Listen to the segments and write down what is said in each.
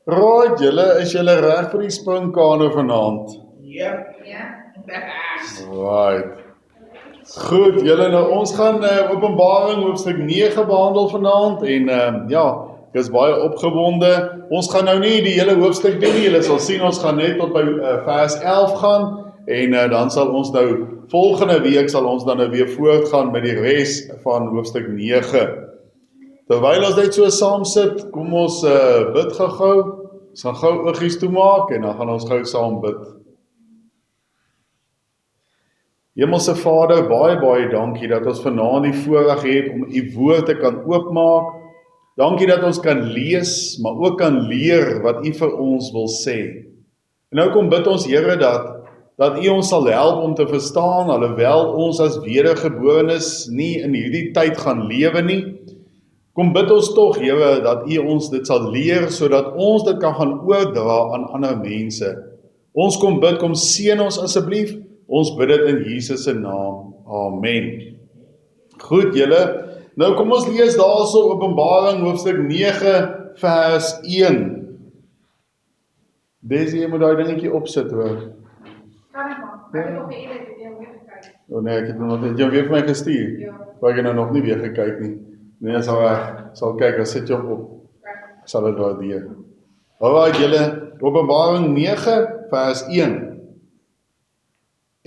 Right, is julle reg vir die springkane vanaand? Ja. Right. Goed, ons gaan Openbaring hoofstuk 9 behandel vanaand en ek is baie opgewonde. Ons gaan nou nie die hele hoofstuk doen nie, julle sal sien ons gaan net tot by vers 11 gaan en dan sal ons nou volgende week sal ons dan nou weer voortgaan met die res van hoofstuk 9. Terwyl ons net so saam sit, kom ons bid gou. Ons gaan gou oogies toemaak en dan gaan ons gou saam bid. Hemelse Vader, baie dankie dat ons vanaand die voorreg het om u woord te kan oopmaak. Dankie dat ons kan lees, maar ook kan leer wat u vir ons wil sê. En nou kom bid ons Here dat u ons sal help om te verstaan, alhoewel ons as wedergeborenes nie in hierdie tyd gaan lewe nie. Kom bid ons tog, Here, dat u ons dit sal leer, sodat ons dit kan gaan oordra aan ander mense. Ons kom bid, kom seën ons asseblief. Ons bid dit in Jesus se naam. Amen. Goed, julle. Nou kom ons lees daarso Openbaring hoofstuk 9 vers 1. Desi, jy moet daai dingetjie opsit hoor. Kan ek maar? Ek het op die e-mail weer gekyk. Oh nee, ek het nog net jou weer vir my gestuur. Ja. Maar ek het nou nog nie weer gekyk nie. Nee, sal kyk, as sit jy op. Sal dit waardeer. Alright, julle, Openbaring 9 vers 1.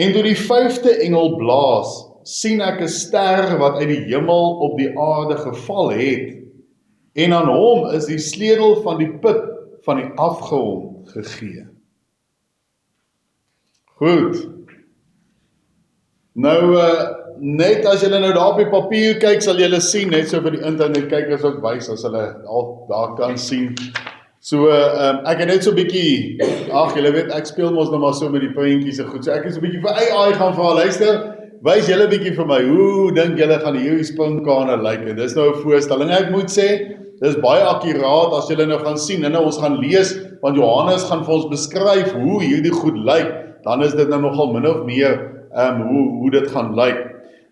En toe die 5de engel blaas, sien ek 'n ster wat uit die hemel op die aarde geval het, en aan hom is die sleutel van die put van die afgrond gegee. Goed. Nou, net as julle nou daar op die papier kyk, sal julle sien, net so vir die internet kykers ook wys, as hulle al daar kan sien. So, ek het net so bietjie, julle weet, ek speel mos nou maar so met die prentjies en goed, so ek is so bietjie vir AI gaan vir luister, wys julle bietjie vir my, hoe dink julle gaan hierdie springkane lyk, en dis nou 'n voorstelling, ek moet sê, dis baie akkuraat, as julle nou gaan sien, en nou ons gaan lees, want Johannes gaan vir ons beskryf, hoe hierdie goed lyk, dan is dit nou nogal min of meer, hoe dit gaan lyk.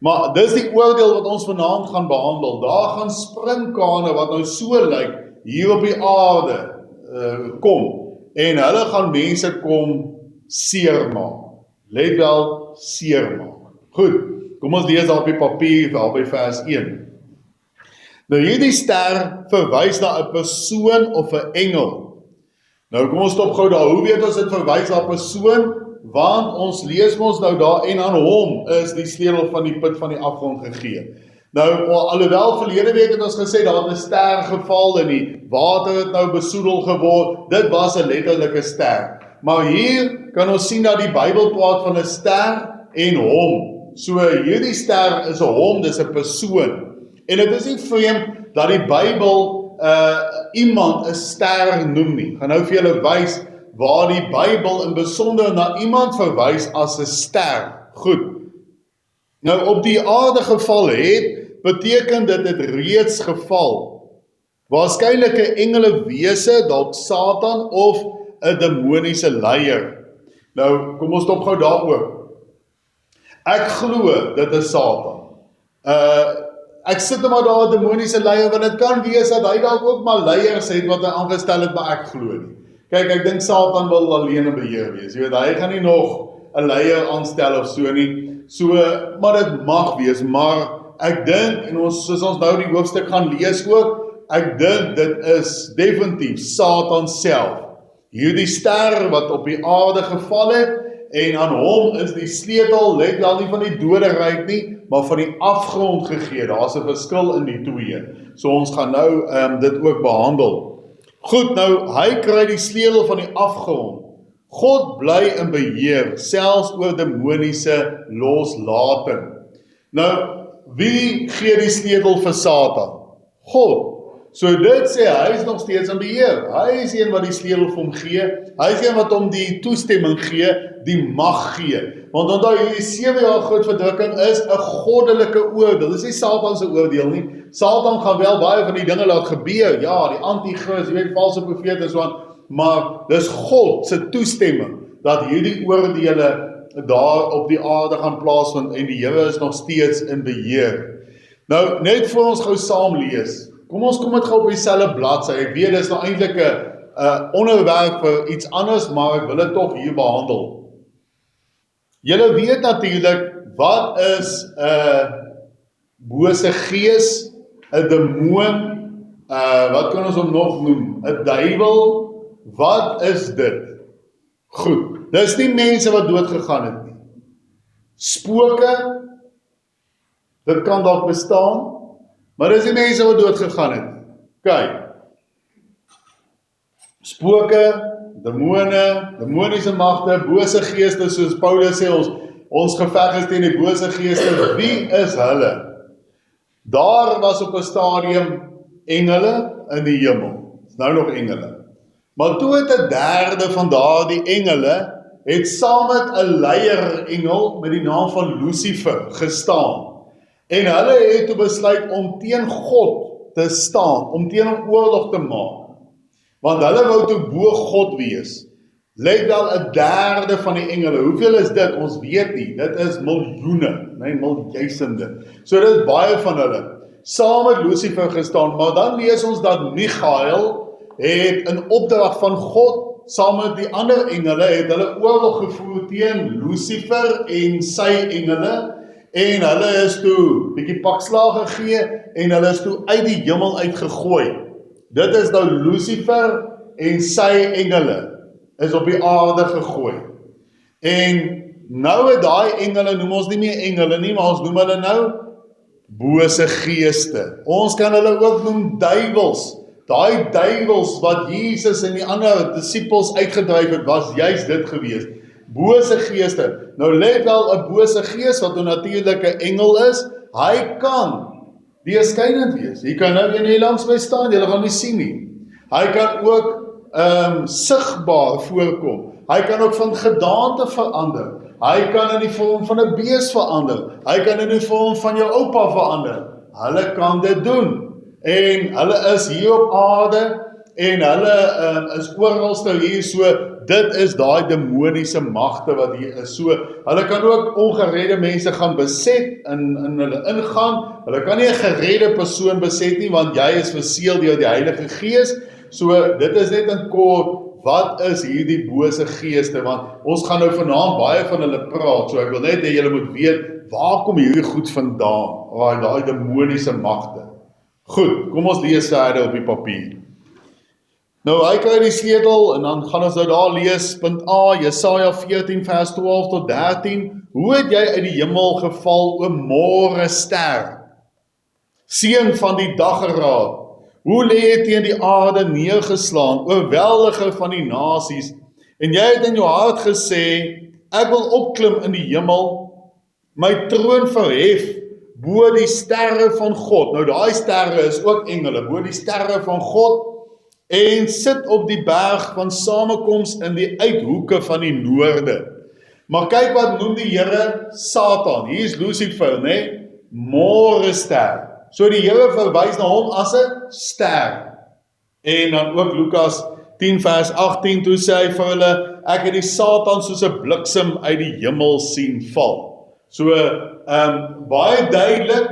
Maar dis die oordeel wat ons vanaand gaan behandel, daar gaan springkane wat nou so lyk, hier op die aarde, kom, en hulle gaan mense kom seermaak. Let wel, seermaak. Goed, kom ons lees daar op die papier, daar by vers 1. Nou hierdie ster verwys na 'n persoon of 'n engel. Nou kom ons stop gou daar, hoe weet ons dit verwys na 'n persoon? Want ons lees ons nou daar, en aan hom is die sleutel van die put van die afgrond gegee. Nou, alhoewel verlede week het ons gesê, daar het 'n ster geval en die water het nou besoedel geword, dit was 'n letterlike ster. Maar hier kan ons sien dat die Bybel praat van 'n ster en hom. So hierdie ster is 'n hom, dis 'n persoon. En dit is nie vreemd dat die Bybel iemand 'n ster noem nie. Gaan nou vir julle wys waar die Bybel in besonder na iemand verwys as 'n ster. Goed. Nou op die aarde geval het, beteken dit het reeds geval. Waarskynlik 'n engelewese, dalk Satan of 'n demoniese leier. Nou, kom ons stop gou daaroor. Ek glo dit is Satan. Ek sit maar daar 'n demoniese leier, want dit kan wees dat hy dalk ook maar leiers het wat hy aangestel het, maar ek glo nie. Kyk, ek dink Satan wil alleen in beheer wees. Jy weet, hy gaan nie nog 'n leier aanstel of so nie. So, maar dit mag wees, maar ek dink, en soos ons nou die hoofstuk gaan lees ook, ek dink dit is definitief Satan self. Hierdie ster wat op die aarde geval het, en aan hom is die sleutel, let wel nie van die doderyk nie, maar van die afgrond gegee. Daar's 'n verskil in die twee. So ons gaan nou dit ook behandel. Goed, nou, hy kry die sleutel van die afgrond. God bly in beheer, selfs oor demoniese loslating. Nou, wie gee die sleutel vir Satan? God. So dit sê, hy is nog steeds in beheer. Hy is een wat die sleutel vir hom gee. Hy is een wat hom die toestemming gee, die mag gee. Want onthou, hierdie 7 jaar groot verdrukking is 'n goddelike oordeel. Dis nie Satan se oordeel nie. Satan gaan wel baie van die dinge laat gebeur. Ja, die anti-kris, jy weet, valse profete en so aan. Maar dis God se toestemming dat hierdie oordeele daar op die aarde gaan plaasvind en die Here is nog steeds in beheer. Nou, net voor ons gou saam lees. Kom dit gou op dieselfde bladsy. Ek weet dis nou eintlik onderwerp vir iets anders, maar ek wil dit tog hier behandel. Julle weet natuurlik, wat is 'n bose gees, 'n demoon, wat kan ons hom nog noem? 'n duiwel, wat is dit? Goed, dis nie mense wat dood gegaan het nie. Spooke, dit kan dalk bestaan, maar dis nie mense wat dood gegaan het nie. Kyk, spooke, demone, demoniese magte, bose geeste, soos Paulus sê, ons geveg is teen die bose geeste. Wie is hulle? Daar was op 'n stadium engele in die hemel. Dis nou nog engele. Maar toe het 'n derde van daardie engele het saam met 'n leierengel met die naam van Lucifer gestaan. En hulle het toe besluit om teen God te staan, om teen hom oorlog te maak. Want hulle wou toe bo God wees. Let wel 'n derde van die engele. Hoeveel is dit? Ons weet nie. Dit is miljoene, nee, miljoene. So dit is baie van hulle. Saam met Lucifer gestaan, maar dan lees ons dat Michael het in opdrag van God, saam met die ander engele, het hulle oorlog gevoer teen Lucifer en sy engele, en hulle is toe bietjie pakslae gegee, en hulle is toe uit die hemel uitgegooi. Dit is nou Lucifer en sy engele is op die aarde gegooi. En nou het daai engele, noem ons nie meer engele nie, maar ons noem hulle nou bose geeste. Ons kan hulle ook noem duiwels. Daai duiwels wat Jesus en die ander disippels uitgedryf het, was juist dit gewees. Bose geeste. Nou let wel, 'n bose gees wat 'n natuurlike engel is, hy kan deurskynend wees. Jy kan nou hier langs my staan, jy gaan nie sien nie. Hy kan ook sigbaar voorkom. Hy kan ook van gedaante verander. Hy kan in die vorm van 'n bees verander. Hy kan in die vorm van jou oupa verander. Hulle kan dit doen. En hulle is hier op aarde en hulle is oralste hier, so dit is daai demoniese magte wat hier is. So hulle kan ook ongeredde mense gaan beset in hulle ingaan. Hulle kan nie 'n geredde persoon beset nie, want jy is verseël deur die Heilige Gees. So dit is net in kort, wat is hierdie bose geeste, want ons gaan nou vanaand baie van hulle praat, so ek wil net hê julle moet weet, waar kom hierdie goed vandaan, daai demoniese magte. Goed, kom ons lees verder op die papier. Nou, hy kry die sleutel, en dan gaan ons nou daar lees, punt A, Jesaja 14 vers 12 tot 13, hoe het jy uit die hemel geval, o môre ster, seun van die dageraad, hoe lê jy teen die aarde neergeslaan, o weldige van die nasies, en jy het in jou hart gesê, ek wil opklim in die hemel, my troon verhef, bo die sterre van God. Nou daai sterre is ook engele, bo die sterre van God, en sit op die berg van samekoms in die uithoeke van die noorde. Maar kyk wat noem die Here Satan. Hier is Lucifer, né? Môre ster. So die Here verwys na hom as 'n ster. En dan ook Lukas 10 vers 18, toe sê hy vir hulle, ek het die Satan soos 'n bliksem uit die hemel sien val. So, baie duidelik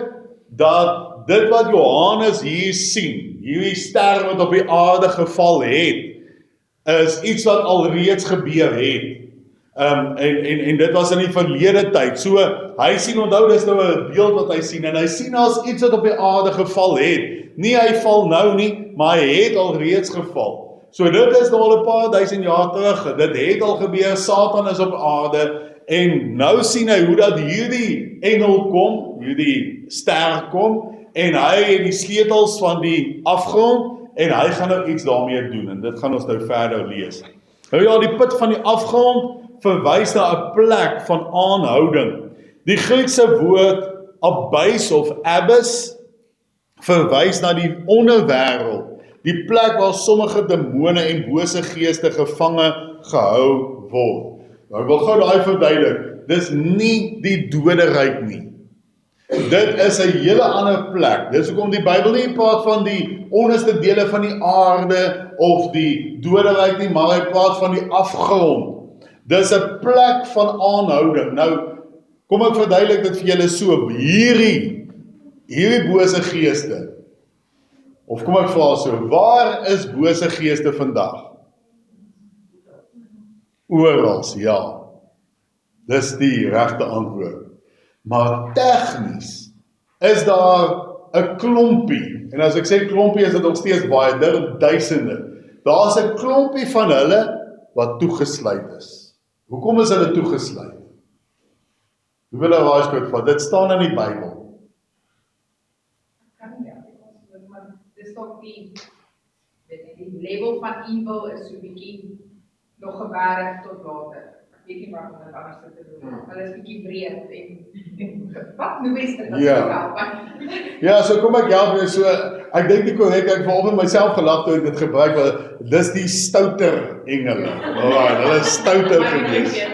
dat dit wat Johannes hier sien, hierdie ster wat op die aarde geval het, is iets wat alreeds gebeur het. En dit was in die verlede tyd. So, hy sien, onthou, dis nou 'n beeld wat hy sien, en hy sien as iets wat op die aarde geval het. Nie hy val nou nie, maar hy het alreeds geval. So dit is nou al 'n paar duisend jaar terug, dit het al gebeur, Satan is op aarde, en nou sien hy hoe dat hierdie engel kom, hierdie ster kom, en hy het die sleutels van die afgrond, en hy gaan nou iets daarmee doen, en dit gaan ons nou verder lees. Nou ja, die put van die afgrond verwys na 'n plek van aanhouding. Die Griekse woord abyss of abyss verwys na die onderwêreld, die plek waar sommige demone en bose geeste gevange gehou word. Nou, ek wil gou daai verduidelik, dis nie die doderyk nie. Dit is 'n hele ander plek. Dis hoekom die Bybel nie praat van die onderste dele van die aarde of die doderyk nie, maar hy praat van die afgrond. Dis 'n plek van aanhouding. Nou, kom ek verduidelik dit vir julle so, hierdie bose geeste, of kom ek vra so, waar is bose geeste vandag? Orals, ja. Dis die regte antwoord. Maar tegnies is daar 'n klompie, en as ek sê klompie is dit nog steeds baie, duisende. Daar's 'n klompie van hulle wat toegesluit is. Hoekom is hulle toegesluit? Hoe wil 'n waarskuwing van? Dit staan in die Bybel. Kan nie, want dis toch die label van evil is so 'n bietjie nog gewerk tot later. Ek weet nie wat om dit anders te doen. Hulle is bietjie breed en wat noem jy dit? Ja. Ja, so kom ek help jou. So ek dink nie korrek, ek vanoggend myself gelag toe ek dit gebruik, want dis die stouter engele. Alraai, hulle is stouter gewees.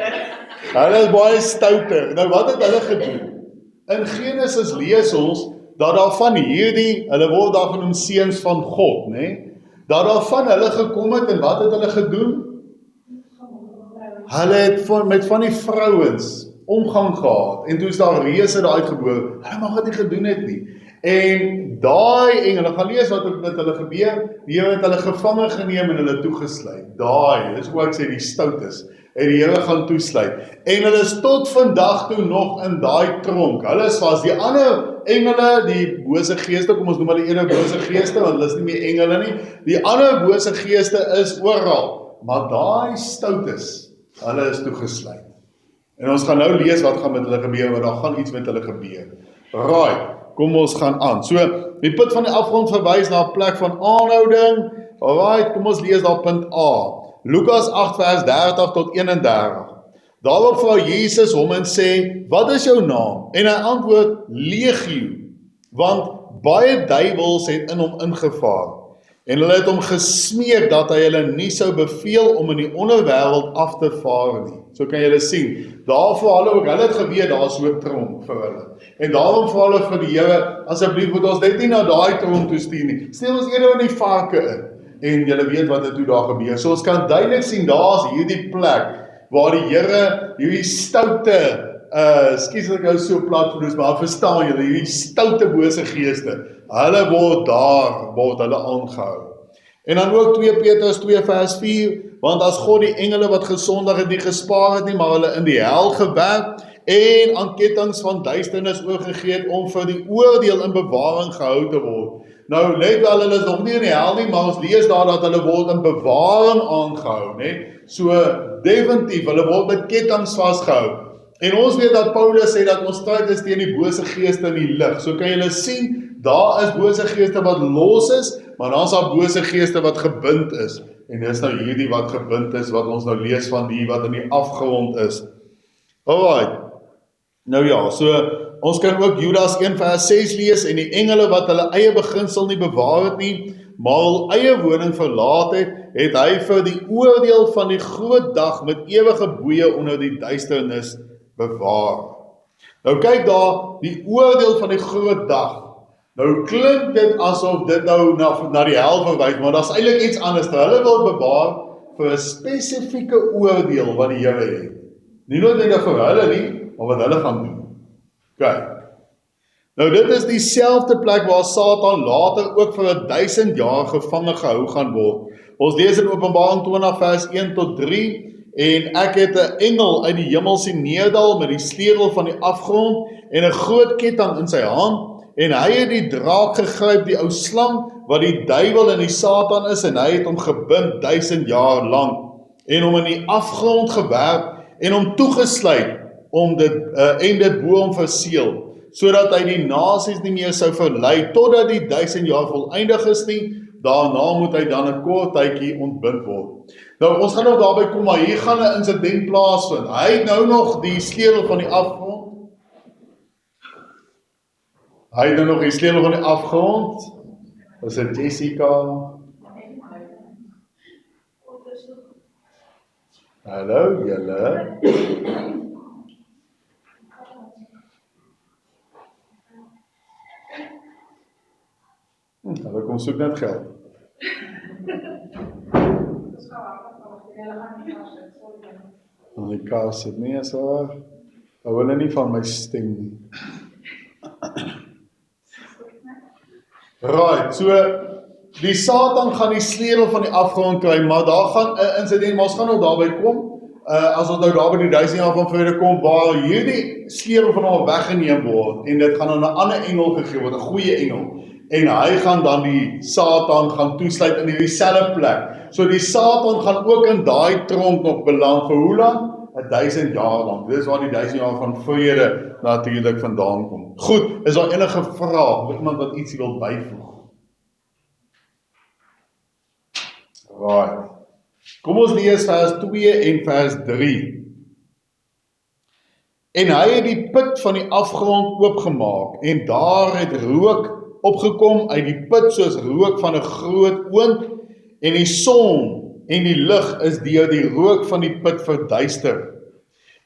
Hulle is baie stouter. Nou wat het hulle gedoen? In Genesis lees ons dat daar van hierdie, hulle word daar genoem seuns van God, né? Dat daar van hulle gekom het en wat het hulle gedoen? Hulle het met van die vrouens omgang gehad en toe is daar reëse daar uitgebore. Hulle mag dit nie gedoen het nie. En daai engele, gaan lees wat met hulle gebeur. Die Here het hulle gevange geneem en hulle toegesluit. Daai, dis hoe ek sê die stout is. En die Here gaan toesluit. En hulle is tot vandag toe nog in daai tronk. Hulle is vas. Die ander engele, die bose geeste, kom ons noem hulle eerder bose geeste, want hulle is nie meer engele nie. Die ander bose geeste is oral. Maar daai stout is, hulle is toegesluit. En ons gaan nou lees wat gaan met hulle gebeur, want daar gaan iets met hulle gebeur. Right, kom ons gaan aan. So, die put van die afgrond verwys na 'n plek van aanhouding. Alright, kom ons lees daar punt A. Lukas 8 vers 30 tot 31. Daarop vra Jesus hom en sê, wat is jou naam? En hy antwoord, Legio, want baie duiwels het in hom ingevaar. En hulle het hom gesmeek dat hy hulle nie sou beveel om in die onderwêreld af te vaar nie. So kan julle sien, daarvoor hulle het geweet, daar is so 'n tronk vir hulle. En daarom vra hulle vir die Here, asseblief moet ons net nie na daai tronk toe stuur nie. Stuur ons eerder in die varke in. En julle weet wat het toe daar gebeur. So ons kan duidelik sien, daar's hierdie plek, waar die Here, hierdie stoute, skus ek nou so plat verloos, maar verstaan julle, hierdie stoute bose geeste, hulle word hulle aangehou. En dan ook 2 Petrus 2 vers 4, want as God die engele wat gesondig het nie gespaar het nie, maar hulle in die hel gewerp, en aan kettinge van duisternis oorgegee het, om vir die oordeel in bewaring gehou te word. Nou, let wel, hulle is nog nie in die hel nie, maar ons lees daar dat hulle word in bewaring aangehou, né? So, definitief, hulle word met kettinge vasgehou. En ons weet dat Paulus sê dat ons stryd is teen die bose geeste in die lig. So kan julle sien, daar is bose geeste wat los is, maar dan is daar bose geeste wat gebind is. En dis nou hierdie wat gebind is, wat ons nou lees van die wat in die afgrond is. Alright, nou ja, so ons kan ook Judas 1 vers 6 lees, en die engele wat hulle eie beginsel nie bewaar het nie, maar hul eie woning verlaat het hy vir die oordeel van die groot dag met ewige boeye onder die duisternis bewaar. Nou kyk daar, die oordeel van die groot dag. Nou klink dit asof dit nou na die hel verwys, maar dat is eintlik iets anders. Hulle wil bewaar vir 'n spesifieke oordeel wat die Here het. Nie noodwendig vir hulle nie, maar wat hulle gaan doen. Kyk. Nou dit is dieselfde plek waar Satan later ook vir 1000 jaar gevange gehou gaan word. Ons lees in Openbaring 20 vers 1 tot 3, en ek het 'n engel uit die hemel sien neerdal met die sleutel van die afgrond en 'n groot ketting in sy hand, en hy het die draak gegryp, die ou slang, wat die duiwel en die Satan is, en hy het hom gebind 1000 jaar lank, en hom in die afgrond gewerp, en hom toegesluit, en dit bo hom verseël, sodat hy die nasies nie meer sou verlei, totdat die 1000 jaar voleindig is nie. Daarna moet hy dan 'n kort tydjie ontbind word. Nou, ons gaan nou daarby kom, maar hier gaan 'n insident plaasvind. Hy het nou nog die sleutel van die afgrond. Hy het nou nog die sleutel van die afgrond. Was dit Jessica? Hallo, julle. Hulle kom soek net geld. En die kaas sit nie as waar. Hou hulle nie van my stem nie. Right, so die Satan gaan die sleutel van die afgrond kry, maar daar gaan 'n insident, maar ons gaan nou daarby kom. as ons nou daar by die 1000 jaar van vrede kom, waar hierdie skeer van hom weggeneem word, en dit gaan aan 'n ander engel gegee word, 'n goeie engel, en hy gaan dan die Satan gaan toesluit in hierdie selfe plek. So die Satan gaan ook in daai tronk nog beland vir hoe lang? 1000 jaar lang. Dis waar die 1000 jaar van vrede natuurlik vandaan kom. Goed, is daar enige vraag of iemand wat iets wil byvoeg? Right. Kom ons lees vers 2 en vers 3. En hy het die put van die afgrond oopgemaak, en daar het rook opgekom uit die put soos rook van 'n groot oond, en die son en die lig is deur die rook van die put verduister.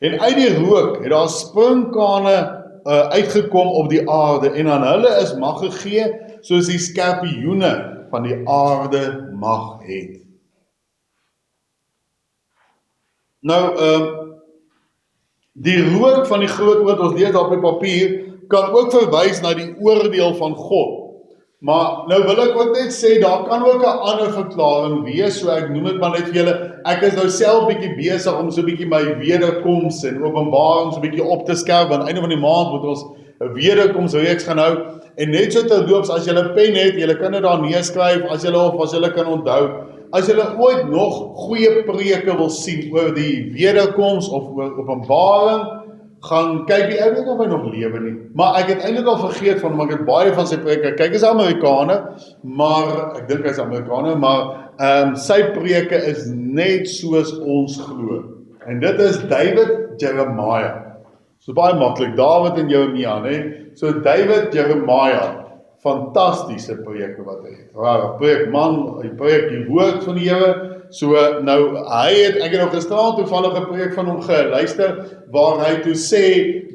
En uit die rook het daar sprinkane uitgekom op die aarde, en aan hulle is mag gegee, soos die skorpioene van die aarde mag het. Nou, die rook van die groot oond, ons lees daar op die papier, kan ook verwys na die oordeel van God. Maar nou wil ek ook net sê, daar kan ook 'n ander verklaring wees, so ek noem dit maar net vir julle, ek is nou self bietjie besig om so bietjie my wederkoms en openbaring so bietjie op te skerp, aan die einde van die maand moet ons 'n wederkomsreeks gaan hou, en net so terloops, as julle pen het, julle kan dit daar neerskryf, as julle kan onthou, as julle ooit nog goeie preke wil sien oor die wederkoms of oor openbaring, gaan kyk, ek weet nie of hy nog lewe nie, maar ek het eintlik al vergeet van hom, ek het baie van sy preke, kyk is Amerikaner, maar, ek dink hy is Amerikaner, maar sy preke is net soos ons glo, en dit is David Jeremiah, so baie maklik, David en Jeremia, nee, so David Jeremiah, fantastiese preke wat hy het, waar preek man, hy preek die woord van die Here, so nou, ek het nog gisteraan toevallig 'n preek van hom geluister, waar hy toe sê,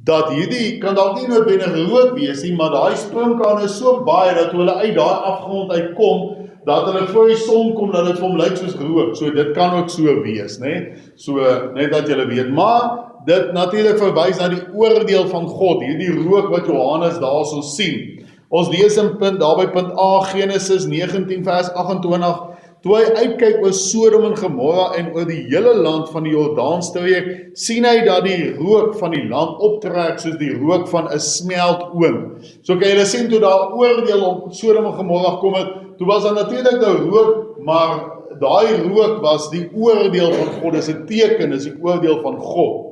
dat hierdie, kan dalk nie noodwendig rook wees nie, maar daai sprinkane is so baie, dat hulle uit daai afgrond uitkom, dat hulle voor die son kom, dat dit vir hom lyk soos rook, so dit kan ook so wees, nee, so, net dat julle weet, maar, dit natuurlik verwys na die oordeel van God, hierdie rook wat Johannes daarso sien. Ons lees in daarby punt A, Genesis 19 vers 28, toe hy uitkyk oor Sodom en Gomorra en oor die hele land van die Jordaanstreek, sien hy dat die rook van die land optrek soos die rook van 'n smeltoond. So kan julle sien, toe daar oordeel op Sodom en Gomorra kom het, toe was daar natuurlik nou rook, maar daai rook was die oordeel van God, dis 'n teken, dis die oordeel van God.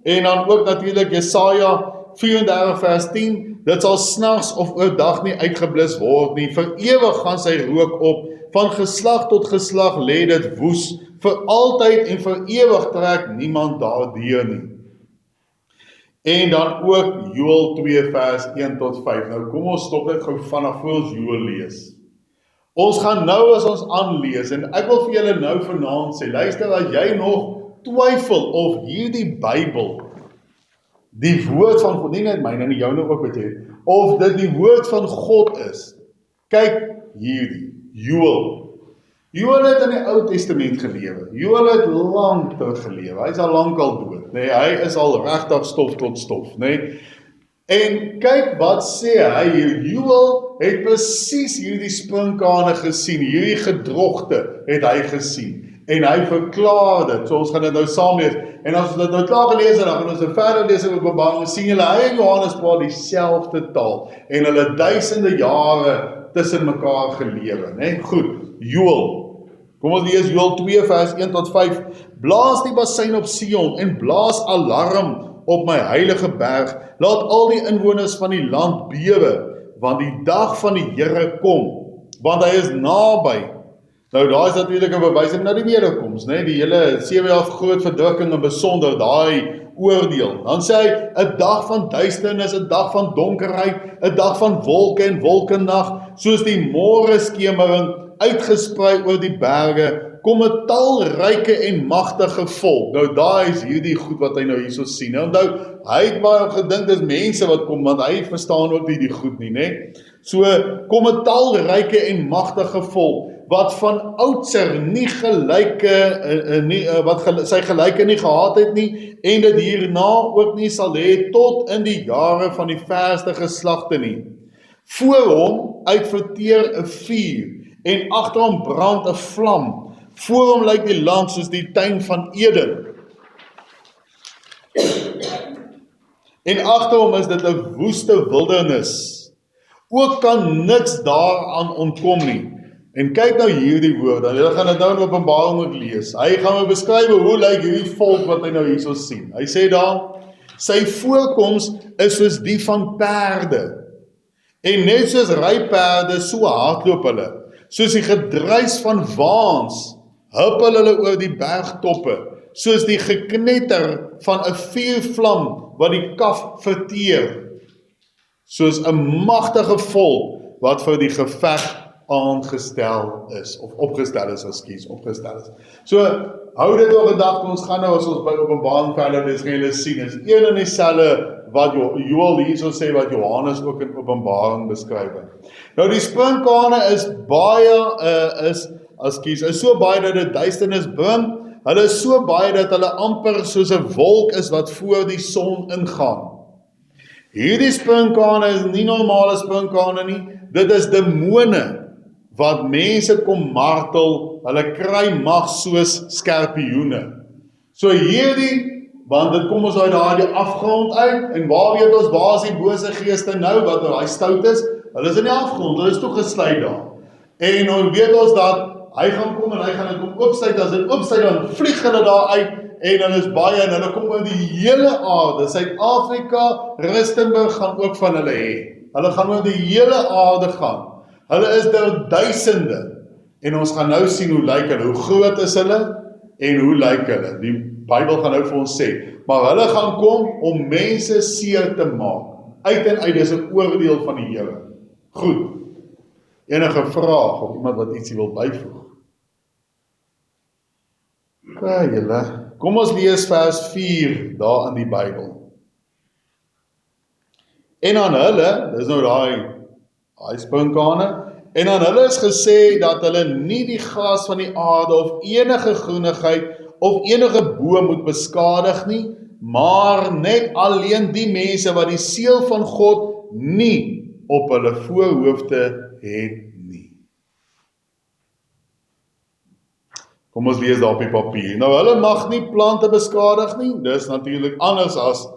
En dan ook natuurlijk Jesaja 34 vers 10, dit sal snags of oordag nie uitgeblus word nie, vir ewig gaan sy rook op, van geslag tot geslag lê dit woes, vir altyd en vir ewig trek niemand daardeur nie. En dan ook Joël 2 vers 1 tot 5, nou kom ons stop net gou vanaf voor ons Joël lees. Ons gaan nou as ons aanlees, en ek wil vir julle nou vanaand sê, luister, as jy nog twyfel of hierdie Bybel die woord van God, nie net myne en joune ook wat jy, of dit die woord van God is. Kyk hierdie, Joël. Joël het in die Ou Testament gelewe. Joël het lang terug gelewe. Hy is al lang al dood, nee, hy is al regtig stof tot stof, nee. En kyk wat sê hy hier, Joël het presies hierdie sprinkane gesien, hierdie gedrogte het hy gesien. En hy verklaar dit, so ons gaan dit nou saam lees, en as ons dit nou klaar gelees het, dan gaan ons verder lees in Openbaring, sien julle, hy en Johannes praat dieselfde taal, en hulle duisende jare tussen mekaar gelewe, né? Goed, Joël, kom ons lees Joël 2 vers 1 tot 5, blaas die bassein op Sion, en blaas alarm op my heilige berg, laat al die inwoners van die land bewe, want die dag van die Here kom, want hy is naby. Nou daar is natuurlik 'n bewysing na die wederkoms, né? Die hele 7 jaar groot verdrukking en besonder daai oordeel. Dan sê hy 'n dag van duisternis, 'n dag van donkerheid, 'n dag van wolke en wolkennag, soos die môre skemering uitgesprei oor die berge, kom 'n talryke en magtige volk. Nou daai is hierdie goed wat hy nou hierso sien. Nou onthou, hy het baie gedink dis mense wat kom, want hy verstaan ook nie die goed nie, né? So kom 'n talryke en magtige volk, wat van oudser nie sy gelyke nie gehad het nie, en dit hierna ook nie sal hê tot in die jare van die verste geslagte nie. Voor hom uitverteer 'n vuur, en agter hom brand 'n vlam, Voor hom lyk die land soos die tuin van Eden. En agter hom is dit 'n woeste wildernis. Ook kan niks daaraan ontkom nie. En kyk nou hierdie woorde, julle gaan dit nou in Openbaring ook lees. Hy gaan nou beskryf hoe lyk hierdie volk wat hy nou hierso sien. Hy sê daar, sy voorkoms is soos die van perde. En net soos ryperde, so hardloop hulle. Soos die gedruis van waans, huppel hulle oor die bergtoppe. Soos die geknetter van 'n vuurvlam wat die kaf verteer. Soos 'n magtige volk wat vir die geveg opgestel is. So, hou dit op gedagte, ons gaan nou as ons by Openbaring verder dis gaan julle sien, is een en dieselfde wat Joel hierso sê wat Johannes ook in Openbaring beskryf. Nou die sprinkane is baie is so baie dat dit duisternis bring. Hulle is so baie dat hulle amper soos 'n wolk is wat voor die son ingaan. Hierdie sprinkane is nie normale sprinkane nie, dit is demone wat mense kom martel, hulle kry mag soos skorpioene. So hierdie, want dit kom ons uit daardie afgrond uit, en waar weet ons, waar is die bose geeste nou, wat nou hy stout is, hulle is in die afgrond, hulle is toegesluit daar. En nou weet ons dat, hy gaan kom en hy gaan dit kom oopsluit, as dit oopsluit, dan vlieg hulle daar uit, en hulle is baie, en hulle kom oor die hele aarde, Suid-Afrika, Rustenburg gaan ook van hulle hê, hulle gaan oor die hele aarde gaan, hulle is daar duisende, en ons gaan nou sien hoe lyk hulle, hoe groot is hulle, en hoe lyk hulle, die Bybel gaan nou vir ons sê, maar hulle gaan kom om mense seer te maak, uit en uit, dis 'n oordeel van die Here. Goed, enige vraag, of iemand wat ietsie wil byvoeg? Ja, julle, kom ons lees vers 4 daar in die Bybel. En aan hulle, dis nou daai sprinkane, en aan hulle is gesê dat hulle nie die gras van die aarde of enige groenigheid of enige boom moet beskadig nie, maar net alleen die mense wat die seël van God nie op hulle voorhoofde het nie. Kom ons lees daar op die papier. Nou hulle mag nie plante beskadig nie, dis natuurlik anders as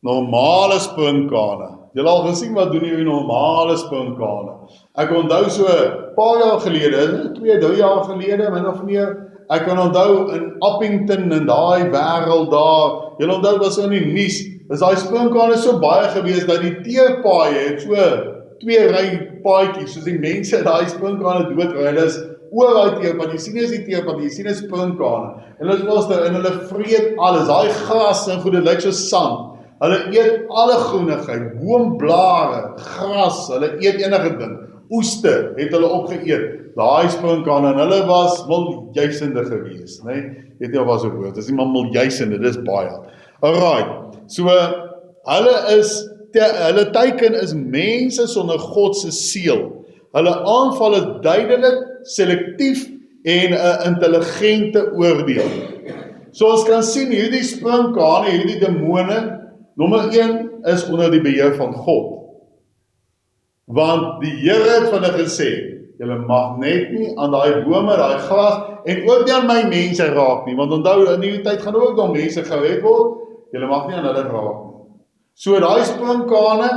normale sprinkane. Julle al gesien wat doen die normale sprinkane? Ek onthou so 'n paar jaar gelede, 2-3 jaar gelede, min of meer, ek kan onthou in Appington en daai wêreld daar, julle onthou was in die nuus, is daai sprinkane so baie gewees dat die teerpaaie het so 2 ry paadjies, soos die mense daai sprinkane doodry, hulle is oor daai teerpad, jy sien is die teerpad, jy sien is sprinkane, en hulle was daar, en hulle vreet alles, daai gras en goed, dit lyk so sand, hulle eet alle groenigheid, boomblare, gras, hulle eet enige ding, oeste het hulle opgeëet, daai sprinkane, en hulle was miljuisende gewees, weet jy wat was 'n woord, dis nie maar miljuisende, dis baie. Alright, so, hulle teiken is mense sonder God se seël, hulle aanval is duidelik, selektief, en 'n intelligente oordeel. So ons kan sien, hierdie sprinkane, hierdie demone, nommer 1 is onder die beheer van God. Want die Here het van hulle gesê, julle mag net nie aan daai bome, daai gras, en ook nie aan my mense raak nie, want onthou, in die tyd gaan ook dan mense gered word, julle mag nie aan hulle raak nie. So daai sprinkane,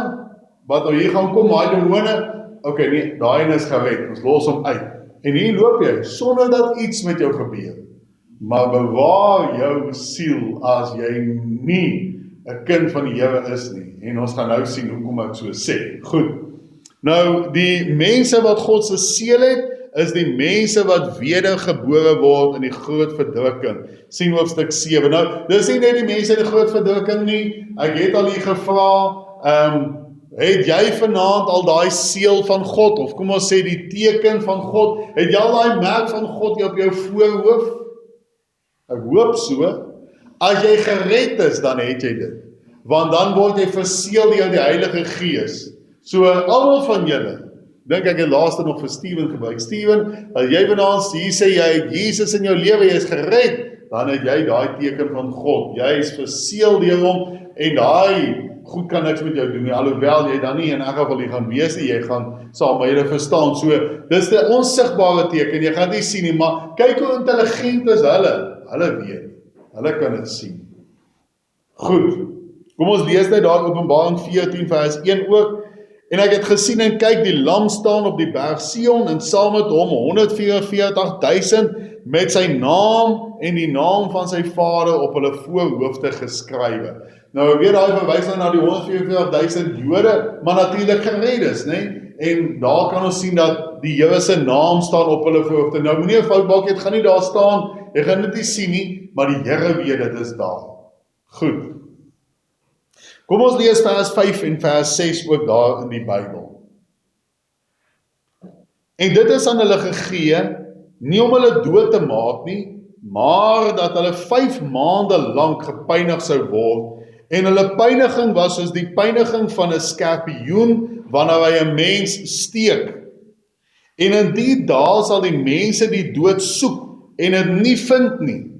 wat nou hier gaan kom, daai demone, okay, nee, daai is gered, ons los hom uit. En hier loop jy, sonder dat iets met jou gebeur. Maar bewaar jou siel as jy nie 'n kind van die Here is nie. En ons gaan nou sien hoekom ek so sê. Goed. Nou, die mense wat God se seël het, is die mense wat wedergebore word in die groot verdrukking. Sien hoofstuk 7. Nou, dis nie net die mense in die groot verdrukking nie. Ek het al hier gevra, het jy vanaand al daai seël van God, of kom ons sê die teken van God, het jy al daai merk van God op jou voorhoof? Ek hoop so. As jy gered is, dan het jy dit. Want dan word jy verseël deur die Heilige Gees. So, almal van julle, dink ek het laaste nog vir Steven gebruik. Steven, as jy vanaand hier sê, jy het Jesus in jou lewe, jy is gered, dan het jy daai teken van God. Jy is verseël deur hom, en daai goed kan niks met jou doen nie, alhoewel jy dan nie in elk geval jy gaan wees nie, jy gaan saam met julle verstaan, so, dis die onsigbare teken, jy gaan nie sien nie, maar kyk hoe intelligent is hulle weet, hulle kan dit sien. Goed, kom ons lees net daar Openbaring 14 vers 1 ook, en ek het gesien en kyk, die lam staan op die berg Sion, en saam met hom 144.000 met sy naam en die naam van sy vader op hulle voorhoofde geskrywe. Nou, ek weet daai verwys nou na die 144.000 Jode, maar natuurlik geredes, né? En daar kan ons sien dat die Here se naam staan op hulle voorhoofde. Nou, moenie 'n fout maak, dit gaan nie daar staan, jy gaan dit nie sien nie, maar die Here weet dit is daar. Goed. Kom ons lees vers 5 en vers 6 ook daar in die Bybel. En dit is aan hulle gegee, nie om hulle dood te maak nie, maar dat hulle 5 maande lank gepynig sou word, en hulle pyniging was soos die pyniging van 'n skorpioen wanneer hy 'n mens steek. En in die dae sal die mense die dood soek en dit nie vind nie,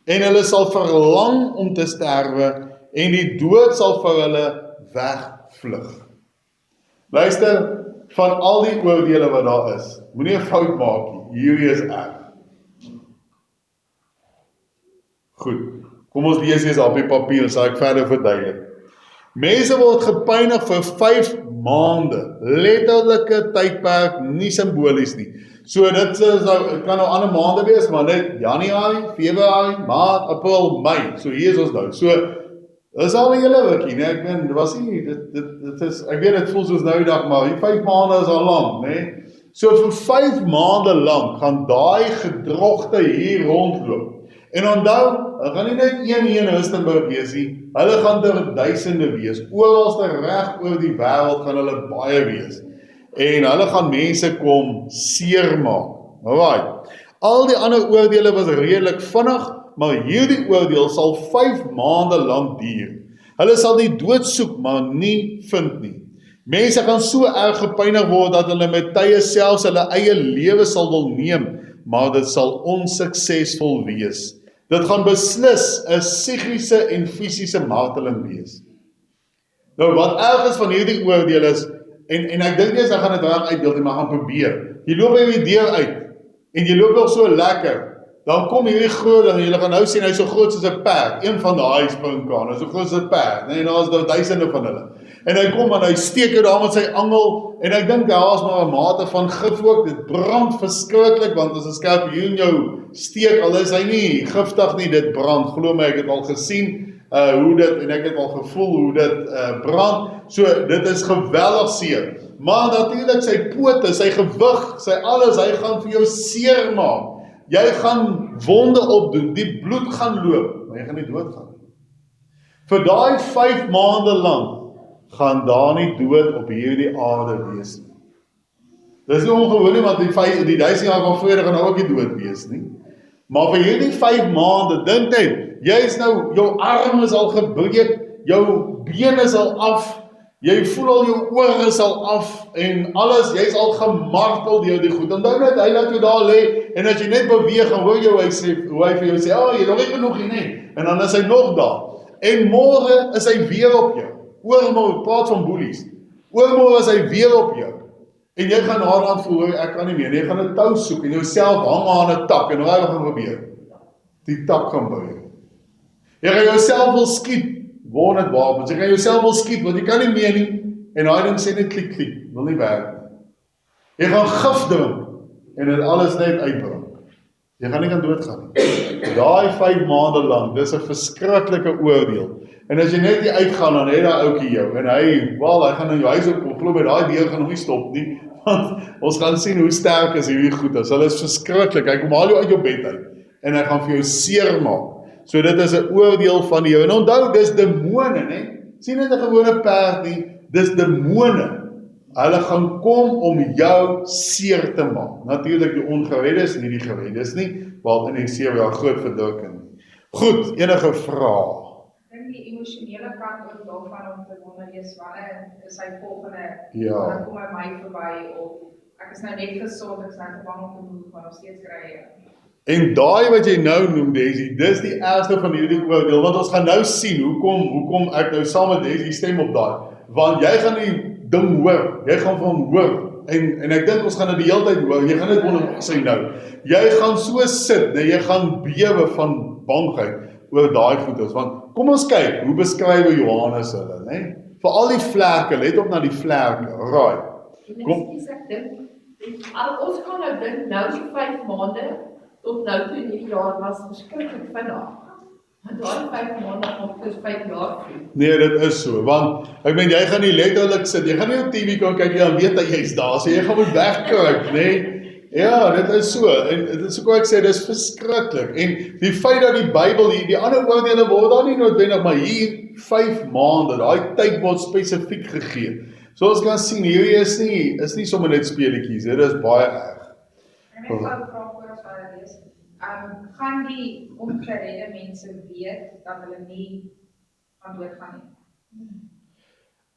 en hulle sal verlang om te sterwe, en die dood sal vir hulle wegvlug. Luister, van al die oordeele wat daar is, moenie 'n fout maak nie, hierdie is erg. Goed, kom ons lees eers op die papier, en sal ek verder verduidelik. Mense word gepynig vir 5 maande, letterlike tydperk, nie simbolies nie. So dit kan nou ander maande wees, maar net Januarie, Februarie, Maart, April, Mei, so hier is ons nou. So, dis al die hele wikkie, nee, ek weet, dit was nie, dit is, ek weet dit voel soos nou die dag, maar die 5 maande is al lang, nee. So vir 5 maande lang gaan daai gedrogte hier rondloop. En onthou, hulle gaan nie net een hier in Rustenburg wees nie, hulle gaan daar duisende wees, oralste reg oor die wêreld gaan hulle baie wees. En hulle gaan mense kom seermaak. Alright. Al die ander oordeele was redelik vinnig, maar hierdie oordeel sal 5 maande lank duur. Hulle sal die dood soek, maar nie vind nie. Mense gaan so erg gepynig word dat hulle met tye selfs hulle eie lewe sal wil neem, maar dit sal onsuksesvol wees. Dit gaan beslis 'n psigiese en fisiese marteling wees. Nou wat erg is van hierdie oordeel is, en ek dink nie as ek gaan dit reg uitbeeld nie, maar gaan probeer. Jy loop by die deur uit, en jy loop nog so lekker, dan kom hierdie groot ding, en jy gaan nou sien, hy is so groot soos 'n perd, een van daai springkane, so groot soos 'n perd, en daar is daar duisende van hulle. En hy kom en hy steek jou daar met sy angel, en ek dink daar is maar 'n mate van gif ook, dit brand verskriklik, want as 'n skorpioen jou steek, al is hy nie giftig nie, dit brand, glo my, ek het al gesien, hoe dit, en ek het al gevoel hoe dit brand, so dit is geweldig seer, maar natuurlik sy pote, sy gewig, sy alles, hy gaan vir jou seer maak, jy gaan wonde opdoen, die bloed gaan loop, maar jy gaan nie doodgaan. Vir daai 5 maande lang, gaan daar nie dood op hierdie aarde wees nie. Dis nie ongewoon nie, want die 1000 jaar van vrede gaan nou ook nie dood wees nie. Maar vir hierdie 5 maande, dink net, jy is nou, jou arm is al gebreek, jou been is al af, jy voel al jou oor is al af, en alles, jy is al gemartel deur die goed. Onthou net, hy laat jou daar lê, en as jy net beweeg, en hoor jy hoe hy vir jou sê, jy nog nie genoeg hier nie, en dan is hy nog daar. En môre is hy weer op jou. Oormôre, praat van boelies. Oormôre is hy weer op jou. En jy gaan naderhand voel, ek kan nie meer, jy gaan 'n tou soek en jouself hang aan 'n tak, en wat gaan gebeur? Die tak gaan breek. Jy gaan jouself wil skiet, woon dit wapens, jy gaan jouself wil skiet, want jy kan nie meer nie, en daai ding sê net klik klik, wil nie werk nie. Jy gaan gif drink, en dit alles net uitbrand. Jy gaan nie kan doodgaan nie. Daai 5 maande lang, dis 'n verskriklike oordeel. En as jy net hier uitgaan, dan het daai ouetjie jou, en hy gaan in jou huis opkom, glo my, daai deur gaan nog nie stop nie, want ons gaan sien hoe sterk is hierdie goedes, hulle is verskriklik, hy kom haal jou uit jou bed uit, en hy gaan vir jou seer maak. So dit is 'n oordeel van die Here, en onthou, dis demone, né? Sien net 'n gewone perd nie, dis demone. Hulle gaan kom om jou seer te maak. Natuurlik die ongereddes, nie die gereddes nie, want in die 7 jaar groot verdrukking. Goed, enige vrae? Die emosionele kant ook daarvan om te wonder, wanneer is hy volgende, Ja. dan kom hy my verby, of ek is nou net gesond, ek is nou te bang om te moeg, maar nog steeds kry En daai wat jy nou noem, Daisy, dis die ergste van hierdie oordeel, want ons gaan nou sien hoekom ek nou saam met Daisy stem op daai, want jy gaan die ding hoor, jy gaan van hoor, en ek dink ons gaan dit die hele tyd hoor, jy gaan dit wonder sê nou, jy gaan so sit, nee, jy gaan bewe van bangheid oor daai goedes, want kom ons kyk, hoe beskryf Johannes hulle, né? Vir al die vlerke, let op na die vlerke, right. Kom. Ek dink, ons kan nou dink, nou so 5 maande, tot nou toe in hierdie jaar was verskriklik vinnig. Want daai 5 maande of dis 5 jaar vroeg. Nee, dit is so, want ek meen jy gaan nie letterlik sit, jy gaan nie op TV kan kyk en weet dat jy's daar, so jy gaan moet wegkruip, né? Ja, dit is so, en dit is ook wat ek sê, dit is verskriklik, en die feit dat die Bybel hier, die ander oordele word daar nie noodwendig, maar hier 5 maande, daai tyd word spesifiek gegee. So ons kan sien, hierdie is nie sommer net speletjies, dit is baie erg. En ek wil vra voor as hulle lees, gaan die ongeredde mense weet dat hulle nie gaan doodgaan nie?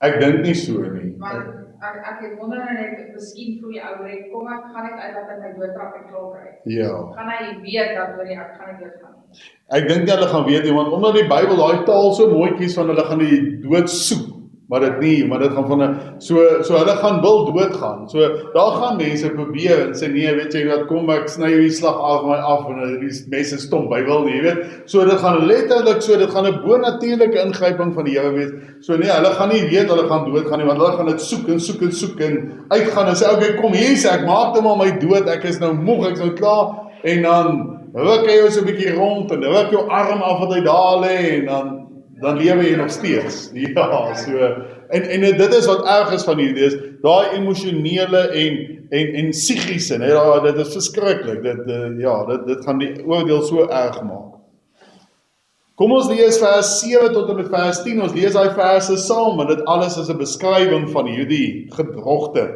Ek dink nie so nie. Want ek wonder net, miskien voel die ou net, kom ek gaan net uit dat hy my doodtrap en klaar kry. Ja. Gaan hy weet dat hoor ek gaan nie doodgaan nie? Ek dink nie hulle gaan weet nie, want omdat die Bybel daai taal so mooi kies van hulle gaan die dood soek, maar dit gaan van 'n so hulle gaan wil doodgaan. So daar gaan mense probeer en sê nee, weet jy wat, kom ek sny jou die slag af en die mense stomp, hy wil nie, jy weet. So dit gaan letterlik so, dit gaan 'n bonatuurlike ingryping van die Here wees. So nee, hulle gaan nie weet hulle gaan doodgaan nie, want hulle gaan dit soek en uitgaan en sê okay, kom hier, ek maak hom al my dood, ek is nou moeg, ek is nou klaar, en dan ruk hy jou so 'n bietjie rond en ruk jou arm af wat hy daar lê en dan lewe jy nog steeds. Ja, so en dit is wat erg is van hierdie is, daai emosionele en psigiese, né, dit is verskriklik. Dit gaan die oordeel so erg maak. Kom ons lees vers 7 tot en met vers 10. Ons lees daai verse saam, want dit alles is 'n beskrywing van hierdie gedrogte.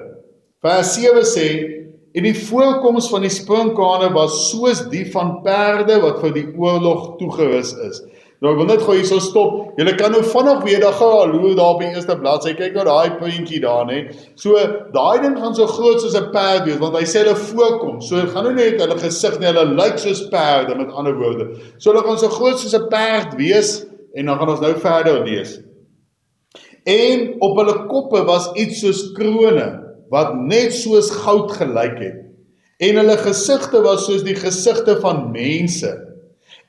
Vers 7 sê: en die voorkoms van die sprinkane was soos die van perde wat vir die oorlog toegerus is. Nou ek wil net gou hierso stop. Julle kan nou vinnig weer daar gaan hoe daar op die eerste bladsy kyk nou daai puntjie daar, né? So daai ding gaan so groot soos 'n perd wees, want hy sê hulle voorkom. So dit gaan nou net hulle gesig nie, hulle lyk soos perde met ander woorde. So hulle gaan so groot soos 'n perd wees en dan gaan ons nou verder lees. En op hulle koppe was iets soos krone wat net soos goud gelyk het. En hulle gesigte was soos die gesigte van mense.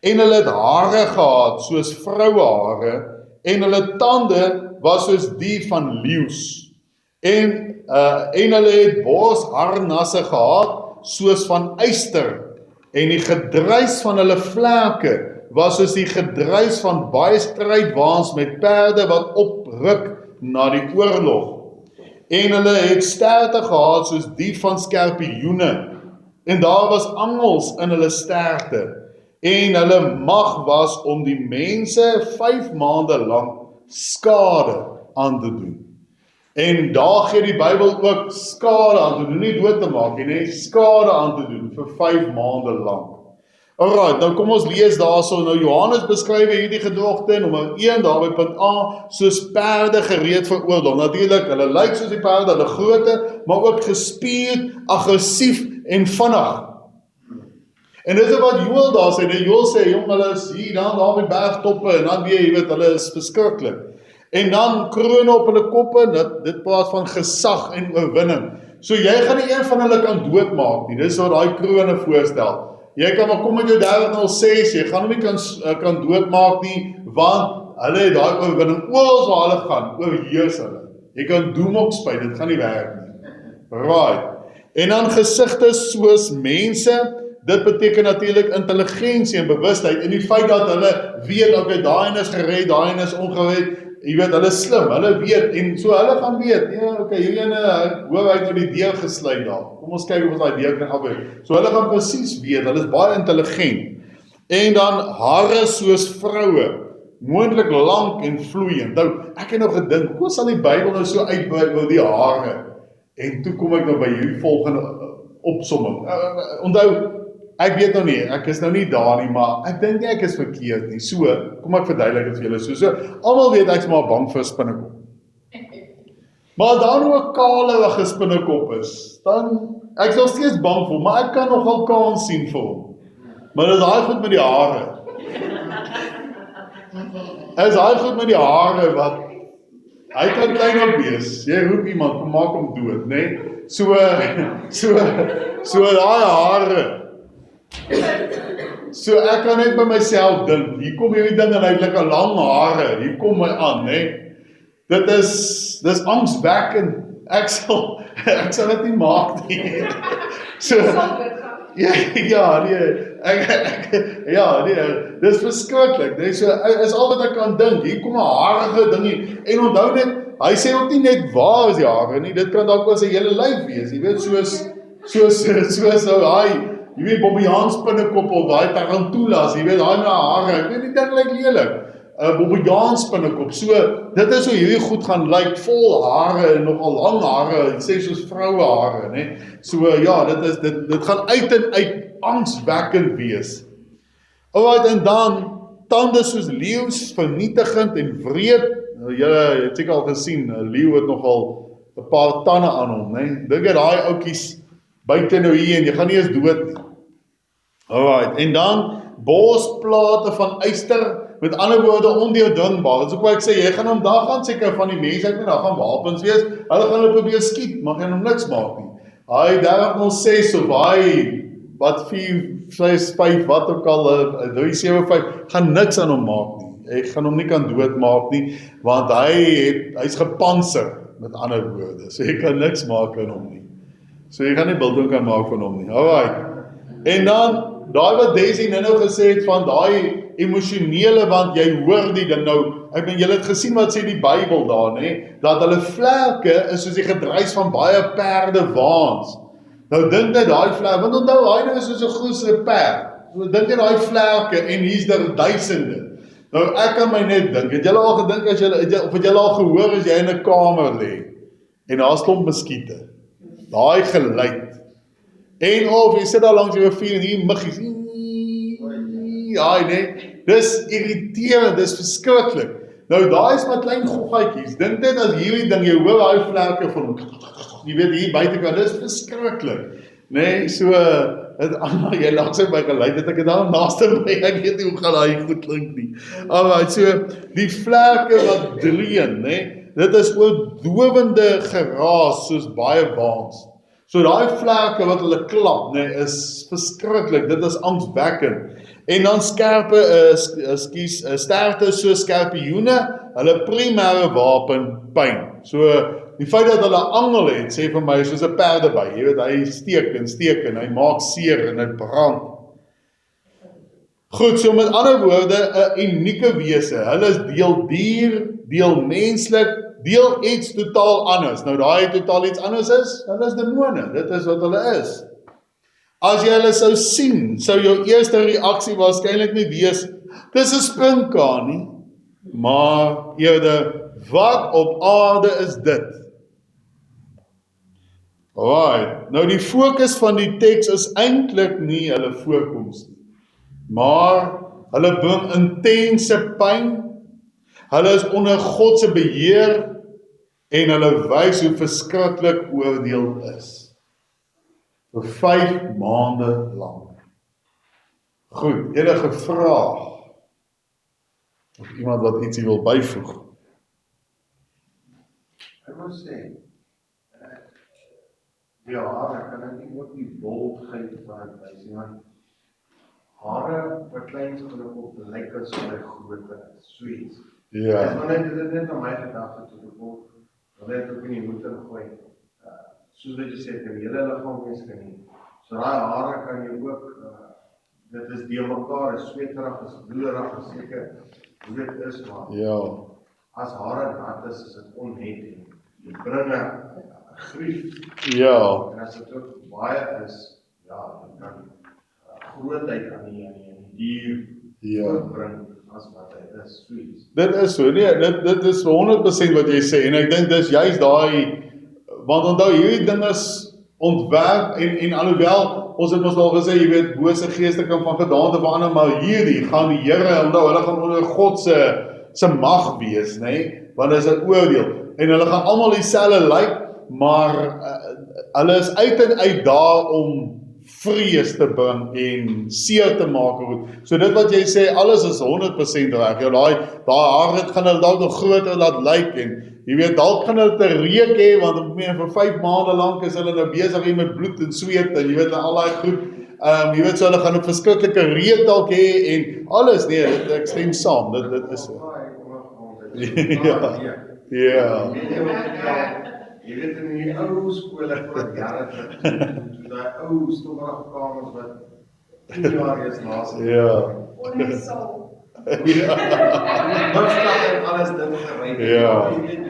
En hulle het hare gehad soos vrouehare en hulle tande was soos die van leeu's. En hulle het borsharnasse gehad soos van yster en die gedruis van hulle vlerke was soos die gedruis van baie strydwaans met perde wat opruk na die oorlog. En hulle het sterte gehad soos die van skorpioene en daar was angels in hulle sterte. En hulle mag was om die mense 5 maande lank skade aan te doen. En daar gee die Bybel ook skade aan te doen, nie dood te maak nie, skade aan te doen vir 5 maande lank. Alright, nou kom ons lees daarso, nou Johannes beskryf hierdie gedrogte, nommer 1, daar by punt A, soos perde gereed vir oorlog. Natuurlik, hulle lyk soos die perde, hulle grootte, maar ook gespierd, aggressief en vinnig. En dit is wat Joel daar sê, Joel sê, jong, hulle is hier, daar by bergtoppe, en dan weer, jy weet, hulle is verskriklik. En dan krone op hulle koppe, dit praat van gesag en oorwinning. So jy gaan nie een van hulle kan doodmaak nie, dit is wat daai krone voorstel. Jy kan maar kom met jou 3006, jy gaan hom nie kan doodmaak nie, want hulle het daai oorwinning, oorals waar hulle gaan, oorheers hulle. Jy kan doem opspuit, dit gaan nie werk nie. Right. En dan gesigte soos mense, dit beteken natuurlik intelligensie en bewustheid en die feit dat hulle weet, okay, daai is gered, daai is ongered, jy weet, hulle is slim, hulle weet, en so hulle gaan weet, ja, okay, hierdie ene, hoe hy nou die deur gesluit daar, kom ons kyk of ons daai deur kan afbreek, so hulle gaan presies weet, hulle is baie intelligent, en dan hare soos vroue, moontlik lank en vloeiend. Nou, ek het nou gedink, hoe sal die Bybel nou so uitbrei oor die hare, en toe kom ek nou by hierdie volgende opsomming, onthou, ek weet nou nie, ek is nou nie daar nie, maar ek dink nie ek is verkeerd nie. So, kom ek verduidelik dit vir julle. So, almal weet ek is maar bang vir spinnekop. Maar dan hoe 'n kalerige spinnekop is, dan ek is nog steeds bang vir hom, maar ek kan nogal kans sien vir hom. Maar dis daai goed met die hare. Is daai goed met die hare wat hy kan klein op wees. Jy roep iemand, kom maak hom dood, né? So daai hare. So ek kan net by myself dink, hier kom hierdie ding en hy het lekker lang hare, hier kom my aan, né? Dis angswekkend. Ek sal dit nie maak nie. So dis verskriklik, nee, so is al wat ek kan dink, hier kom 'n harige dingie, en onthou net, hy sê ook nie net waar is die hare nie, dit kan dalk wel sy hele lyf wees, jy weet, soos hy, jy weet, Bobbejaan spinnekop of daai tarantulas, jy weet, daai met hare, ek weet, die ding lyk lelik, Bobbejaan spinnekop, so, dit is hoe hierdie goed gaan lyk, vol hare, en nogal lang hare, ek sê soos vroue hare, nee, so ja, dit gaan uit en uit angswekkend wees. Alright, en dan, tande soos leeu's, vernietigend en wreed, julle het seker al gesien, 'n leeu het nogal 'n paar tande aan hom, nee, dink jy daai ouetjies, buite nou hier, en jy gaan nie eens dood nie. Alright, en dan, borsplate van yster, met ander woorde ondeurdingbaar, dit is ook wat ek sê, jy gaan hom daar gaan seker van die mense uit, daar gaan wapens wees, hulle gaan hulle probeer skiet, mag jy hom niks maak nie. Hy 3006 of hy, wat 465, wat ook al, 375, gaan niks aan hom maak nie, ek gaan hom nie kan doodmaak nie, want hy's gepantser, met ander woorde, so jy kan niks maak aan hom nie, so jy gaan nie bildoen kan maak van hom nie, alright, en dan, daai wat Daisy nou gesê het van daai emosionele, want jy hoor die ding nou, ek meen, julle het gesien wat sê die Bybel daar, nee, dat hulle vlerke is soos die gedruis van baie perde waans. Nou dink net daai vlerke, want onthou, hy nou is soos 'n groot perd, so dink jy daai vlerke, en hier's daar duisende. Nou ek kan my net dink, het julle al gedink, of het julle al gehoor, as jy in 'n kamer lê, en daar klomp muskiete, daai geluid, en of jy sit daar langs die rivier, en hier muggies, nee, dis irriterend, dis verskriklik. Nou daai is maar klein goggaatjies, dink net as hierdie ding, jy hoor daai vlerke van, jy weet hier buitekant, dis verskriklik, nee, so, jy lag sy my geluid, het ek het daar naaste my, ek weet nie hoe gaan daai goed klink nie, alright, so, die vlerke wat dreun, nee, dit is oordowende geraas, soos baie waans, so daai vlerke wat hulle klap, nee, is verskriklik, dit is angswekkend, en dan sterte so skerpioene, hulle primêre wapen, pyn. So, die feit dat hulle angel het, sê vir my, soos 'n perdeby, jy weet, hy steek en hy maak seer en hy brand. Goed, so met ander woorde, 'n unieke wese, hulle is deel dier, deel menslik, deel iets totaal anders. Nou, daai totaal iets anders is, hulle is demone, dit is wat hulle is. As jy hulle sou sien, sou jou eerste reaksie waarskynlik nie wees, dis 'n sprinkaan nie, maar eerder, wat op aarde is dit? Alright, nou die fokus van die teks is eintlik nie hulle voorkoms nie, maar hulle bring intense pyn, hulle is onder God se beheer, en hulle wys hoe verskriklik oordeel is. Vir 5 maande lang. Goed, enige vraag? Of iemand wat ietsie wil byvoeg? Ek moet sê, hare kan ek nie ook nie boldheid van wys nie, want hare verklein so op lyk as hulle groter is, so iets. Ja. Maar net aan my gedagte toe gekom, hulle het ook in die moeder gegooi. Soos wat jy sê, die hele liggaam mens kan nie. So daai hare kan jy ook, dit is deel mekaar, is sweterig, is bloederig, is seker, hoe dit is, maar as hare nat is dit onnet en jy bring 'n grief. Ja. En as dit ook baie is, dan kan grootheid aan die dier voorbring as wat hy is, soos. Dit is so, nee, dit is 100% wat jy sê, en ek dink dis juist daai, want onthou, hierdie ding is ontwerp, en alhoewel, ons het ons al gesê, jy weet, bose geeste kan van gedaante verander, maar hierdie gaan die Here, onthou, hulle gaan onder God se mag wees, nee, want dit is 'n oordeel, en hulle gaan almal dieselfde lyk, maar hulle is uit en uit daar om vrees te bring en seer te maak. So dit wat jy sê, alles is 100% reg. Ja, daai haar het gaan hulle dalk nog groter laat lyk en jy weet, dalk gaan hulle te reuk hê, want ek meen vir 5 maande lank is hulle nou besig hier met bloed en sweet en jy weet, al daai goed. Jy weet, so hulle gaan 'n verskriklike reuk dalk hê en alles, nee, ek stem saam, dit is so. Ja. Jy weet in die ou skole voor jare terug, toe daai ou stowwerige kamers wat 10 jaar is laas. Ja. Ongesal. Ja. Hoofstad en alles ding gery. Ja. Jy weet,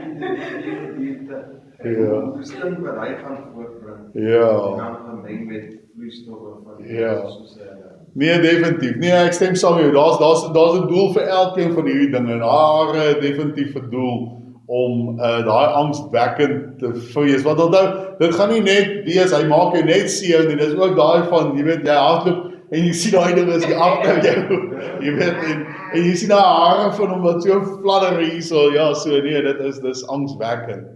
die stink wat hy gaan voortbring. Ja. En dan gemeng met vloeistowwe van soos Nee, definitief. Nee, ek stem saam met jou. Daar's 'n doel vir elkeen van hierdie dinge en daar definitief 'n doel om daai angswekkend te vrees. Want onthou, dit gaan nie net wees hy maak jou net seer nie. Dis ook daai van, jy weet, jy hardloop en jy sien daai ding is hier agter jou. Jy weet en jy sien daai hare van hom wat so fladder hierso. Ja, so nee, dis angswekkend.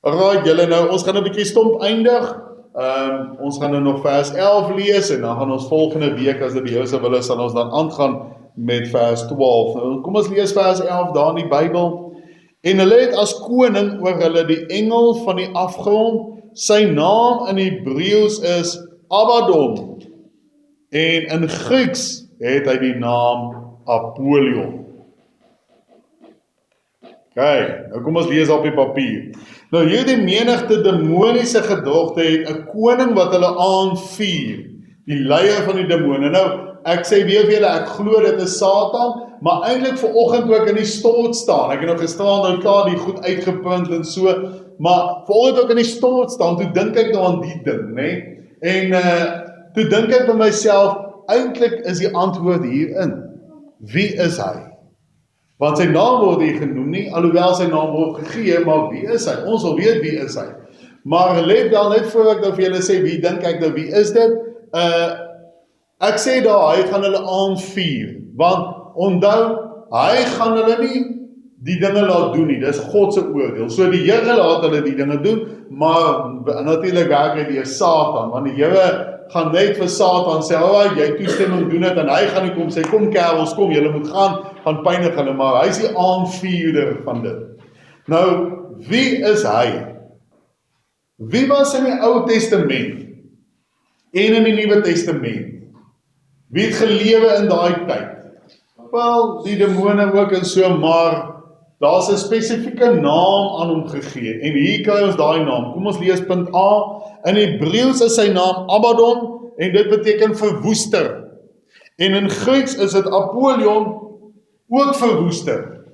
Alright, julle nou, ons gaan 'n bietjie stomp eindig. Ons gaan nou nog vers 11 lees en dan gaan ons volgende week as dit by jou sou wil is, sal ons dan aangaan met vers 12. Nou, kom ons lees vers 11 daar in die Bybel. En hulle het as koning oor hulle die engel van die afgrond. Sy naam in Hebreëus is Abaddon. En in Grieks het hy die naam Apollyon. Okay, nou kom ons lees op die papier. Nou hierdie menigte demoniese gedogte het 'n koning wat hulle aanvuur, die leier van die demone. Nou, ek sê weer vir julle, ek glo dit is Satan, maar eintlik vanoggend ook in die stort staan. Ek het nog gestaan nou klaar die goed uitgepunt en so, maar vanoggend ook in die stort staan, toe dink ek nou aan die ding, né? En toe dink ek by myself, eintlik is die antwoord hierin. Wie is hy? Want sy naam word hier genoem nie, alhoewel sy naam word gegee, maar wie is hy? Ons wil weet wie is hy. Maar let wel net voor ek nou vir julle sê, wie dink ek nou, wie is dit? Ek sê daar, hy gaan hulle aanvuur, want onthou, hy gaan hulle nie die dinge laat doen nie, dis God se oordeel. So die Here laat hulle die dinge doen, maar natuurlik werk hy deur Satan, want die Here gaan net vir Satan sê, jy toestemming doen dit, en hy gaan nie kom sê, kom kerels, kom, julle moet gaan pynig hulle, maar hy is die aanvuurder van dit. Nou, wie is hy? Wie was in die Ou Testament en in die Nuwe Testament? Wie het gelewe in daai tyd? Wel, die demone ook en so, maar daar's 'n spesifieke naam aan hom gegee, en hier kry ons daai naam. Kom ons lees punt A. In Hebreëus is sy naam Abaddon, en dit beteken verwoester. En in Grieks is dit Apollyon, ook verwoester.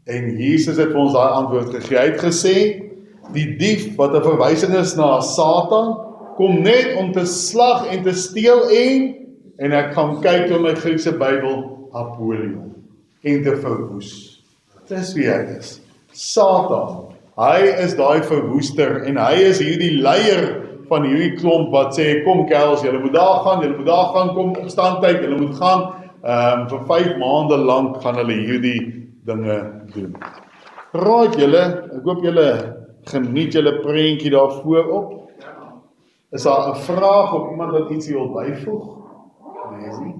En Jesus het vir ons daai antwoord gegee. Hy het gesê, die dief wat 'n verwysing is na Satan, kom net om te slag en te steel en ek gaan kyk in my Griekse Bybel, Apollyon, en te verwoes. Dis wie hy is. Satan. Hy is daai verwoester en hy is hierdie leier van hierdie klomp wat sê, kom kerels, julle moet daar gaan, kom opstandtyd, julle moet gaan. Vir 5 maande lank gaan hulle hierdie dinge doen. Raad julle, ek hoop julle geniet julle prentjie daarvoor op. Is daar 'n vraag of iemand wat iets wil byvoeg? Nee,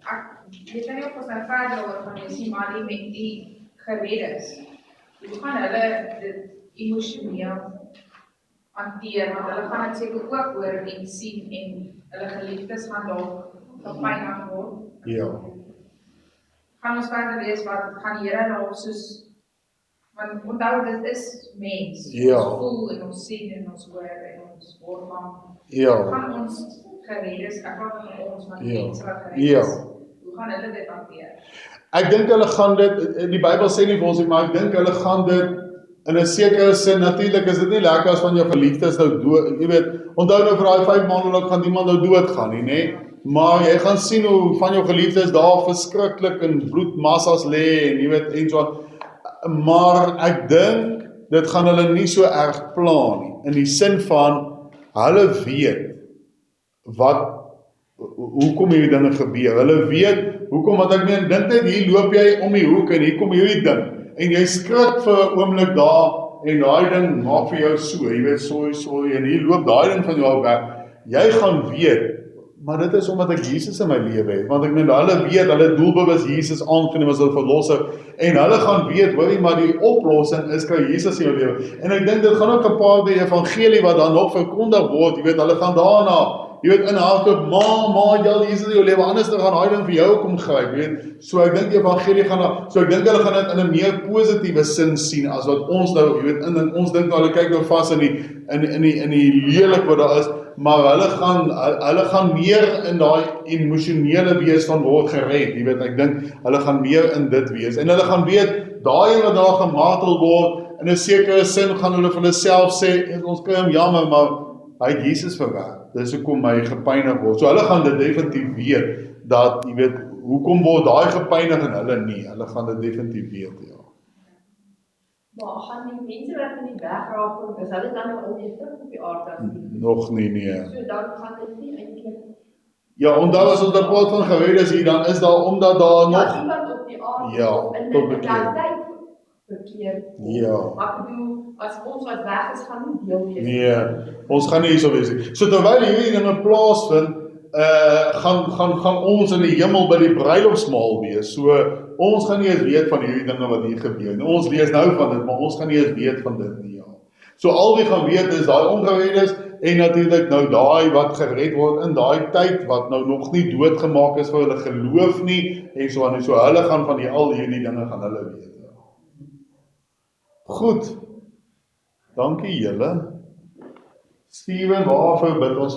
Ek weet nie of ons nou verder oor gaan lees, maar die met die gereddes, hoe gaan hulle dit emosioneel hanteer, want hulle gaan dit seker ook hoor en sien en hulle geliefdes gaan dalk gepynig word. Ja. Gaan ons verder lees wat gaan die Here nou soos, want onthou dit is mens. Ja. Ons voel en ons sien en ons hoor en ons word van. Ja. Gaan ons gereddes, ek praat van ons, maar die Ja. mense wat gereddes. Ja. Hoe gaan hulle dit hanteer? Ek dink hulle gaan dit, die Bybel sê nie vir ons nie, maar ek dink hulle gaan dit in 'n sekere sin, natuurlik is dit nie lekker as van jou geliefdes nou dood, jy weet, onthou nou vir daai 5 maande lank gaan niemand nou doodgaan nie, nê? Maar jy gaan sien hoe van jou geliefdes daar verskriklik in bloedmassas lê en jy weet en so. Maar ek dink dit gaan hulle nie so erg pla nie, in die sin van hulle weet hoekom hierdie dinge gebeur. Hulle weet hoekom, wat ek meen, dink net hier loop jy om die hoek en hier kom hierdie ding en jy skrik vir 'n oomblik daar en daai ding maak vir jou so, jy weet, sooi en hier loop daai ding van jou weg. jy gaan weet, maar dit is omdat ek Jesus in my lewe het, want ek meen, hulle weet, hulle doelbewus Jesus aangeneem as hulle verlosser, en hulle gaan weet, hoorie, maar die oplossing is kry Jesus in jou lewe, en ek dink dit gaan ook gepaard met die evangelie wat dan nog verkondig word, jy weet, hulle gaan daarna, jy weet, in hardloop, ma, jy Jesus in jou lewe, anders dan gaan hy ding vir jou kom gryp, jy weet, so ek dink die evangelie gaan daar, so ek dink hulle gaan dit in 'n meer positiewe sin sien, as wat ons nou, jy weet, ons dink nou, hulle kyk nou vas in die lelik wat daar is, maar hulle gaan meer in daai emosionele wees van word gered, jy weet, ek dink, hulle gaan meer in dit wees, en hulle gaan weet, daai wat daar gemartel word, in 'n sekere sin gaan hulle vir hulle self sê, ons kry hom jammer, maar hy het Jesus verwerk, dis hoekom hy gepynig word, so hulle gaan dit definitief weet, dat, jy weet, hoekom word daai gepynig en hulle nie, hulle gaan dit definitief weet, ja. Maar gaan die mense wat in die weg raak, is hulle dan al weer terug op die aarde as die Nog nie, nee. So dan gaan dit nie eintlik. Ja, onthou as ons daar praat van geredes hier, dan is daar, omdat daar nog, Ja, iemand op die aarde Ja, in tot die bekeer. tyd bekeer. Ja. Maar ek bedoel, as ons wat weg is, gaan nie deel wees. nee, ons gaan nie hierso wees nie. So terwyl hierdie dinge plaasvind, gaan ons in die hemel by die bruilofsmaal wees, so ons gaan nie eens weet van hierdie dinge wat hier gebeur nie, ons lees nou van dit, maar ons gaan nie eens weet van dit nie, ja. So al wie gaan weet is daai ongeredes, en natuurlik nou daai wat gered word in daai tyd, wat nou nog nie doodgemaak is vir hulle geloof nie, en so aan, so hulle gaan van al hierdie dinge gaan hulle weet, ja. Goed, dankie julle. Steven, waarvoor bid ons